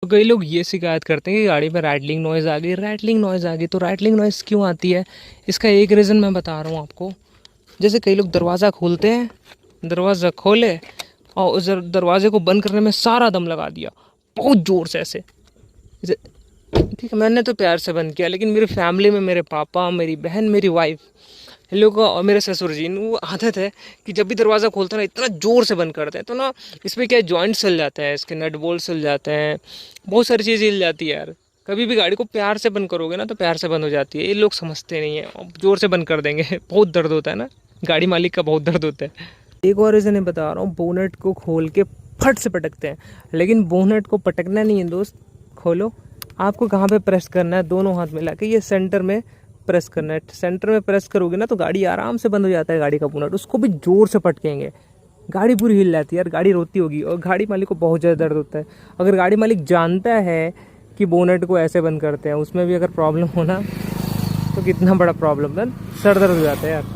तो कई लोग ये शिकायत करते हैं कि गाड़ी में रैटलिंग नॉइज़ आ गई, रैटलिंग नॉइज़ आ गई। तो रैटलिंग नॉइज़ क्यों आती है, इसका एक रीज़न मैं बता रहा हूँ आपको। जैसे कई लोग दरवाज़ा खोलते हैं, दरवाज़ा खोले और उस दरवाजे को बंद करने में सारा दम लगा दिया, बहुत ज़ोर से ऐसे। ठीक है, मैंने तो प्यार से बंद किया, लेकिन मेरी फैमिली में मेरे पापा, मेरी बहन, मेरी वाइफ, इन लोगों का और मेरे ससुर जी, वो आदत है कि जब भी दरवाज़ा खोलते हैं ना इतना ज़ोर से बंद करते हैं। तो ना इसमें क्या जॉइंट सिल जाते हैं, इसके नट बोल्ट सिल जाते हैं, बहुत सारी चीज़ हिल जाती है यार। कभी भी गाड़ी को प्यार से बंद करोगे ना तो प्यार से बंद हो जाती है। ये लोग समझते नहीं है, ज़ोर से बंद कर देंगे बहुत दर्द होता है ना, गाड़ी मालिक का बहुत दर्द होता है। एक और रीज़न बता रहा हूँ, बोनेट को खोल के फट से पटकते हैं, लेकिन बोनेट को पटकना नहीं है दोस्त। खोलो, आपको कहाँ पे प्रेस करना है, दोनों हाथ मिला के ये सेंटर में प्रेस करना है। सेंटर में प्रेस करोगे ना तो गाड़ी आराम से बंद हो जाता है, गाड़ी का बोनेट। उसको भी ज़ोर से पटकेंगे, गाड़ी पूरी हिल जाती है यार, गाड़ी रोती होगी और गाड़ी मालिक को बहुत ज़्यादा दर्द होता है। अगर गाड़ी मालिक जानता है कि बोनेट को ऐसे बंद करते हैं, उसमें भी अगर प्रॉब्लम हो ना तो कितना बड़ा प्रॉब्लम है, सर दर्द हो जाता है यार।